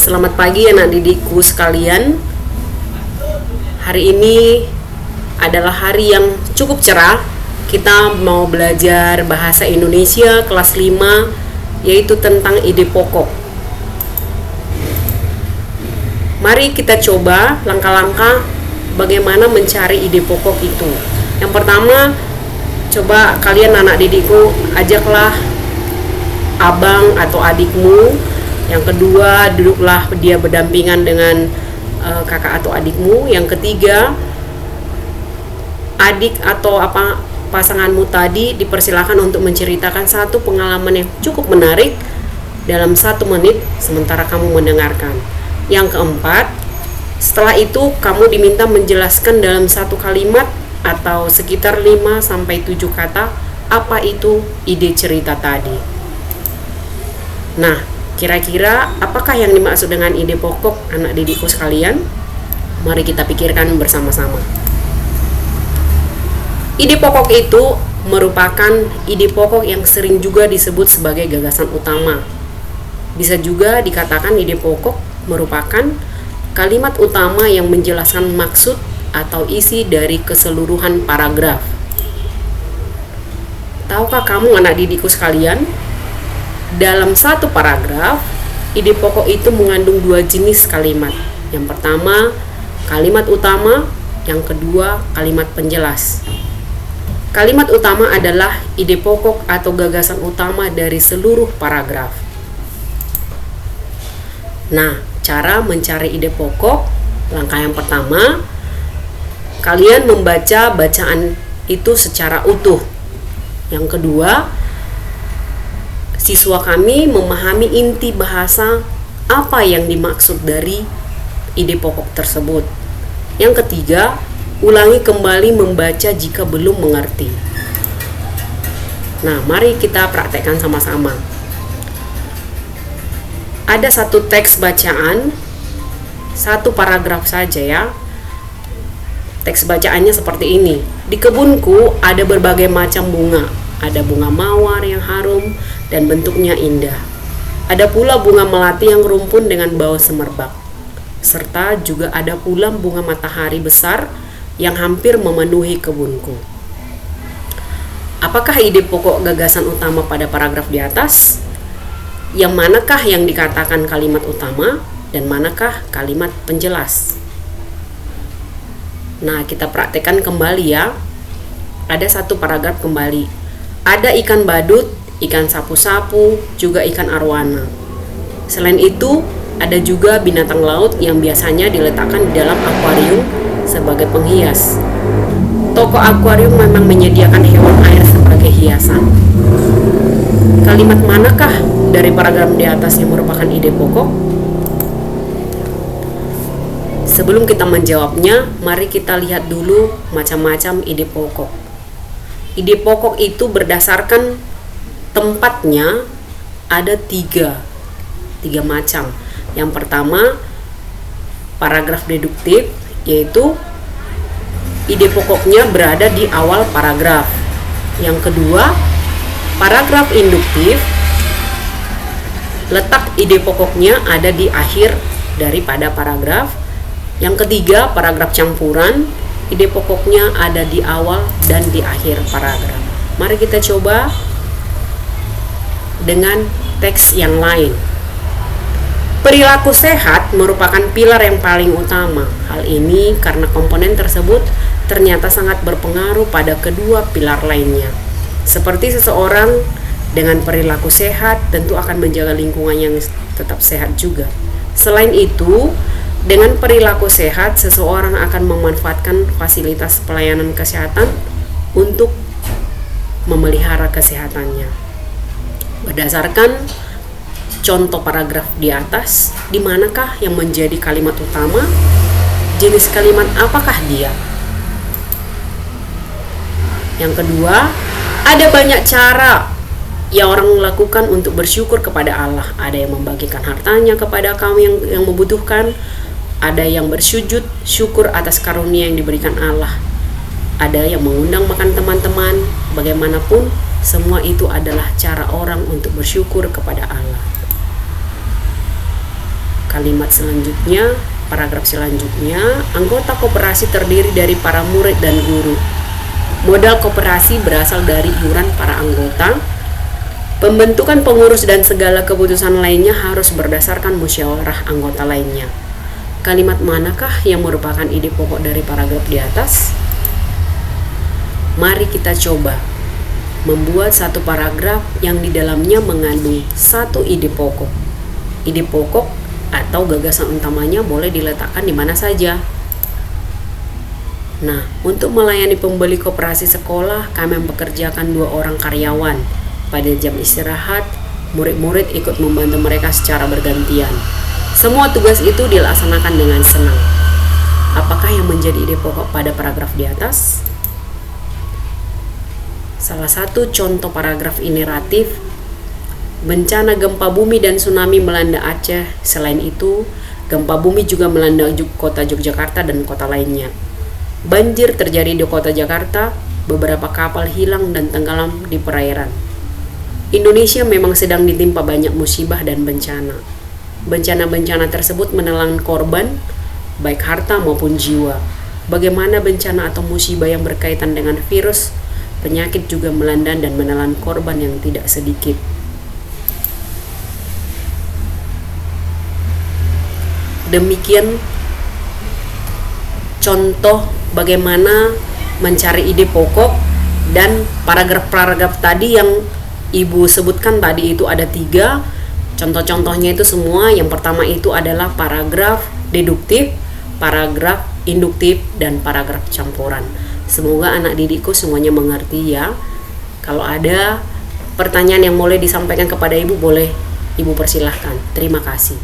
Selamat pagi anak didikku sekalian. Hari ini adalah hari yang cukup cerah. Kita mau belajar bahasa Indonesia kelas 5, yaitu tentang ide pokok. Mari kita coba langkah-langkah bagaimana mencari ide pokok itu. Yang pertama, coba kalian anak didikku ajaklah abang atau adikmu. Yang kedua, duduklah dia berdampingan dengan kakak atau adikmu. Yang ketiga, adik atau pasanganmu tadi dipersilakan untuk menceritakan satu pengalaman yang cukup menarik dalam 1 menit sementara kamu mendengarkan. Yang keempat, setelah itu kamu diminta menjelaskan dalam 1 kalimat atau sekitar 5-7 kata apa itu ide cerita tadi. Nah, kira-kira apakah yang dimaksud dengan ide pokok anak didikku sekalian? Mari kita pikirkan bersama-sama. Ide pokok itu merupakan ide pokok yang sering juga disebut sebagai gagasan utama. Bisa juga dikatakan ide pokok merupakan kalimat utama yang menjelaskan maksud atau isi dari keseluruhan paragraf. Tahukah kamu anak didikku sekalian? Dalam 1 paragraf, ide pokok itu mengandung 2 jenis kalimat. Yang pertama, kalimat utama. Yang kedua, kalimat penjelas. Kalimat utama adalah ide pokok atau gagasan utama dari seluruh paragraf. Nah, cara mencari ide pokok, langkah yang pertama, kalian membaca bacaan itu secara utuh. Yang kedua, siswa kami memahami inti bahasa apa yang dimaksud dari ide pokok tersebut. Yang ketiga, ulangi kembali membaca jika belum mengerti. Nah, mari kita praktekkan sama-sama. Ada 1 teks bacaan, 1 paragraf saja ya. Teks bacaannya seperti ini. Di kebunku ada berbagai macam bunga. Ada bunga mawar yang harum dan bentuknya indah. Ada pula bunga melati yang rumpun dengan bau semerbak. Serta juga ada pula bunga matahari besar yang hampir memenuhi kebunku. Apakah ide pokok gagasan utama pada paragraf di atas? Yang manakah yang dikatakan kalimat utama dan manakah kalimat penjelas? Nah, kita praktekkan kembali ya. Ada 1 paragraf kembali. Ada ikan badut, ikan sapu-sapu, juga ikan arwana. Selain itu, ada juga binatang laut yang biasanya diletakkan di dalam akuarium sebagai penghias. Toko akuarium memang menyediakan hewan air sebagai hiasan. Kalimat manakah dari paragraf di atas yang merupakan ide pokok? Sebelum kita menjawabnya, mari kita lihat dulu macam-macam ide pokok. Ide pokok itu berdasarkan tempatnya ada 3 macam. Yang pertama, paragraf deduktif, yaitu ide pokoknya berada di awal paragraf. Yang kedua, paragraf induktif, letak ide pokoknya ada di akhir daripada paragraf. Yang ketiga, paragraf campuran, ide pokoknya ada di awal dan di akhir paragraf. Mari kita coba dengan teks yang lain. Perilaku sehat merupakan pilar yang paling utama. Hal ini karena komponen tersebut ternyata sangat berpengaruh pada kedua pilar lainnya. Seperti seseorang dengan perilaku sehat tentu akan menjaga lingkungan yang tetap sehat juga. Selain itu, dengan perilaku sehat, seseorang akan memanfaatkan fasilitas pelayanan kesehatan untuk memelihara kesehatannya. Berdasarkan contoh paragraf di atas, di manakah yang menjadi kalimat utama? Jenis kalimat apakah dia? Yang kedua, ada banyak cara yang orang lakukan untuk bersyukur kepada Allah. Ada yang membagikan hartanya kepada kaum yang membutuhkan. Ada yang bersujud syukur atas karunia yang diberikan Allah. Ada yang mengundang makan teman-teman. Bagaimanapun, semua itu adalah cara orang untuk bersyukur kepada Allah. Kalimat selanjutnya, paragraf selanjutnya, anggota koperasi terdiri dari para murid dan guru. Modal koperasi berasal dari iuran para anggota. Pembentukan pengurus dan segala keputusan lainnya harus berdasarkan musyawarah anggota lainnya. Kalimat manakah yang merupakan ide pokok dari paragraf di atas? Mari kita coba membuat satu paragraf yang di dalamnya mengandung satu ide pokok. Ide pokok atau gagasan utamanya boleh diletakkan di mana saja. Nah, untuk melayani pembeli koperasi sekolah, kami mempekerjakan 2 orang karyawan. Pada jam istirahat, murid-murid ikut membantu mereka secara bergantian. Semua tugas itu dilaksanakan dengan senang. Apakah yang menjadi ide pokok pada paragraf di atas? Salah satu contoh paragraf ini relatif bencana gempa bumi dan tsunami melanda Aceh. Selain itu, gempa bumi juga melanda kota Yogyakarta dan kota lainnya. Banjir terjadi di kota Jakarta, beberapa kapal hilang dan tenggelam di perairan. Indonesia memang sedang ditimpa banyak musibah dan bencana. Bencana-bencana tersebut menelan korban, baik harta maupun jiwa. Bagaimana bencana atau musibah yang berkaitan dengan virus, penyakit juga melanda dan menelan korban yang tidak sedikit. Demikian contoh bagaimana mencari ide pokok, dan paragraf-paragraf tadi yang Ibu sebutkan tadi itu ada 3. Contoh-contohnya itu semua, yang pertama itu adalah paragraf deduktif, paragraf induktif, dan paragraf campuran. Semoga anak didikku semuanya mengerti ya. Kalau ada pertanyaan yang boleh disampaikan kepada Ibu, boleh Ibu persilahkan. Terima kasih.